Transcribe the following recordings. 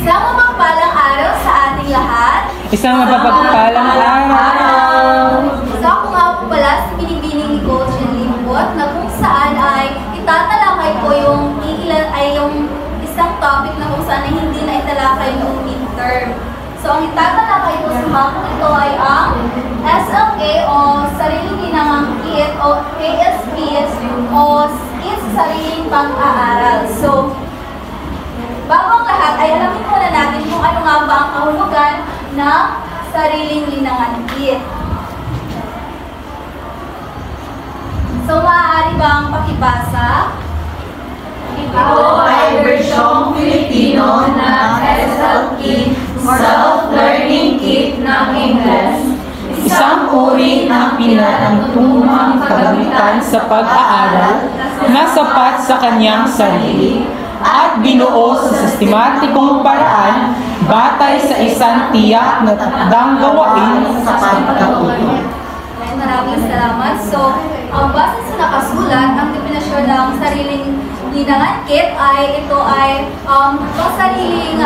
Isang mapagpalang araw sa ating lahat. Isang mapagpalang araw. So ako nga po pala si Binibining ni Coach Limpot na kung saan ay itatalakay ko yung isang topic na kung saan ay hindi na italakay noong midterm. So ang itatalakay ko sa mga ito ay ang SLA o Sariling Ginangangkit o ASP o is Sariling Pag-aaral. So bago ang lahat ay alamin muna natin kung ano nga ba ang kahulugan ng sariling linangangkit. So, maaari bang pakibasa? Ito ay bersyong Filipino na SL Kit, Self-Learning Kit ng Ingles. Isang uri ng pinatutungtungang kagamitan sa pag-aaral na sapat sa kanyang sarili at binuo sa sistematikong paraan batay sa isang tiyak na takdang gawain sa pagkatuto. Maraming salamat. So, base sa nakasulat, ang definisyon ng sariling linangangkit ay ito ay sariling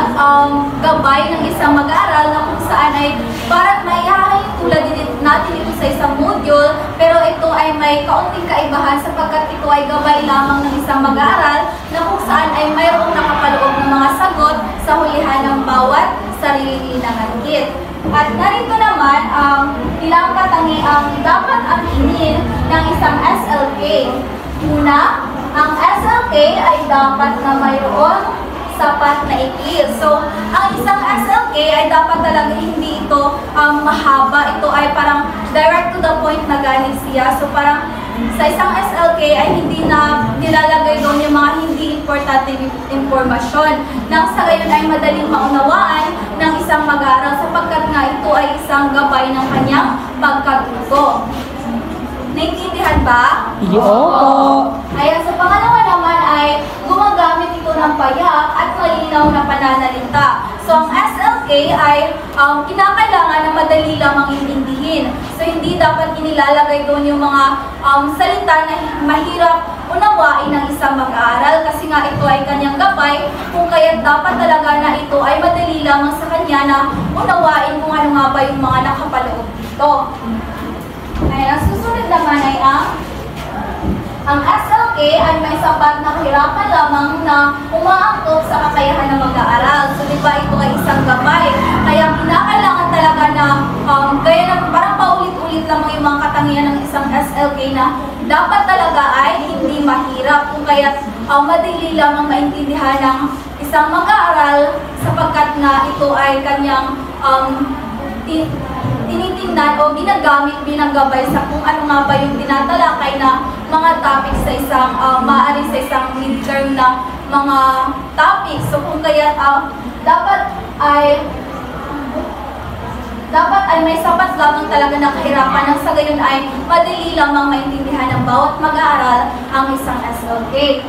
gabay ng isang mag-aaral na kung saan ay parang maihahalin tulad natin ito sa isang module, pero ito ay may kaunting kaibahan sapagkat ito ay gabay lamang ng isang mag-aaral na kung saan ay mayroong nakapaloob ng mga sagot sa hulihan ng bawat sariling linangangkit. At narito naman ang ilang katangiang dapat aminin ng isang SLK. Una, ang SLK ay dapat na mayroon sapat na ikil. So, ang isang SLK ay dapat talaga hindi ito mahaba. Ito ay parang direct to the point na galing siya. So, parang sa isang SLK ay hindi na nilalagay doon yung mga hindi importante impormasyon. Nang sa gayon ay madaling maunawaan ng isang mag-aaral sapagkat nga ito ay isang gabay ng kanyang pagkatuto. Naintindihan ba? Oo. Ayan, sa pangalawa naman ay gumagamit ito ng payak at malinaw na pananalita. So, ang SLK ay kinakailangan na madali lamang intindihin. So, hindi dapat inilalagay doon yung mga salita na mahirap unawain ng isang mag-aaral kasi nga ito ay kanyang gabay, kung kaya dapat talaga na ito ay madali lamang sa kanya na unawain kung ano nga ba yung mga nakapaloob dito. Ayan, ang susunod naman ay ang SLK ay may sapat na kahirapan lamang na umaangkop sa kakayahan ng mag-aaral. So, di ba ito ay isang gabay? Kaya kinakailangan talaga na gaya na parang paulit-ulit lamang yung mga katangian ng isang SLK na dapat talaga ay hindi mahirap. Kung kaya madali lamang maintindihan ng isang mag-aaral sapagkat na ito ay kanyang tinitingnan o ginagamit bilang gabay sa kung ano nga ba yung tinatalakay na mga topics sa isang, maaari sa isang midterm na mga topics. So kung kaya dapat ay may sapat lamang talaga na kahirapan nang sa gayon ay madali lamang maintindihan ng bawat mag-aaral ang isang SLK.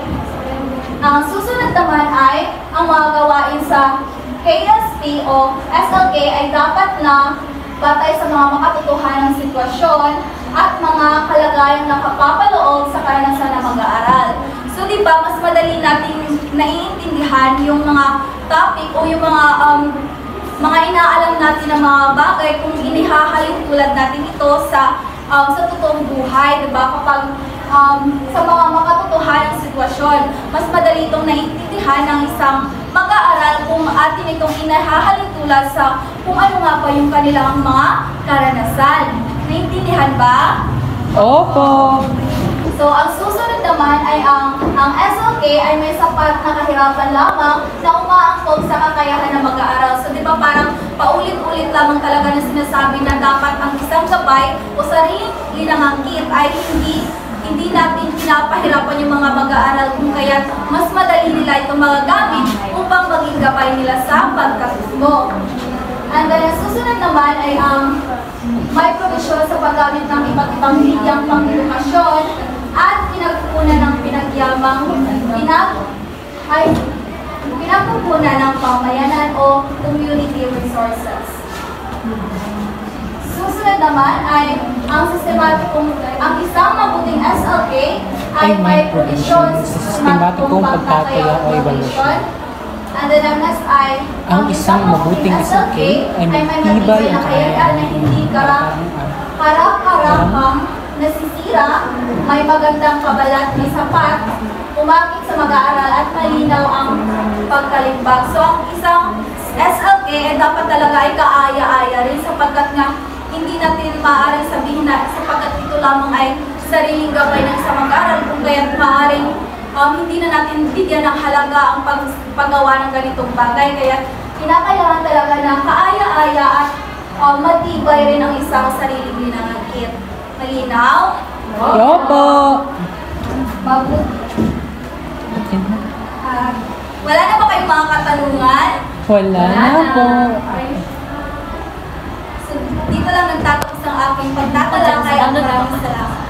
Ang susunod naman ay ang mga gawain sa KSP o SLK ay dapat na batay sa mga makatotohanang sitwasyon at mga kalagayang nakapapaloob sa karanasan ng mag-aaral. So, di ba, mas madali natin naiintindihan yung mga topic o yung mga inaalam natin ng mga bagay kung inihahalin tulad natin ito sa totoong buhay, di ba? Kapag sa mga makatotohanang sitwasyon, mas madali itong naiintindihan ng isang mag-aaral kung atin itong inahahalin tulad sa kung ano nga pa yung kanilang mga karanasan. Naintindihan ba? Opo. So, ang susunod naman ay ang SLK ay may sapat na kahirapan lamang na umaangkop sa kakayahan ng mag-aaral. So, di ba parang paulit-ulit lamang talaga na sinasabi na dapat ang isang gabay o sariling linangangkit ay hindi natin pinapahirapan yung mga mag-aaral kung kaya mas madali nila itong magagamit upang maging gabay nila sa pagkatuto. And then, ang susunod naman ay may provision sa paggamit ng iba't ibang medyang pang-edukasyon at pinagkukunan ng pinagkukunan ng pamayanan o community resources. Susunod naman ay ang isang mabuting SLK ay may provision sa sistematikong pagtataya o evaluation. And then ang next ay ay Ang isang mabuting SLK ay may tibay ang kakayahan na hindi harap-harapang nasisira, may magandang kabalat, may sapat, umakit sa mag-aaral at malinaw ang pagkalimbag. So ang isang SLK ay dapat talaga ay kaaya-aya rin sapagkat nga hindi natin maaaring sabihin na sapagkat ito lamang ay sariling gabay ng isang mag-aaral kung kaya't maaaring hindi na natin bigyan ng halaga ang paggawa ng ganitong bagay. Kaya kinakailangan talaga na kaaya-aya at matibay rin ang isang sariling linangagkit. Malinaw? Yopo! Wala na ba kayong mga katanungan? Wala na po. So, dito lang nagtatapos ang aking pagtatalakay. Maraming salamat.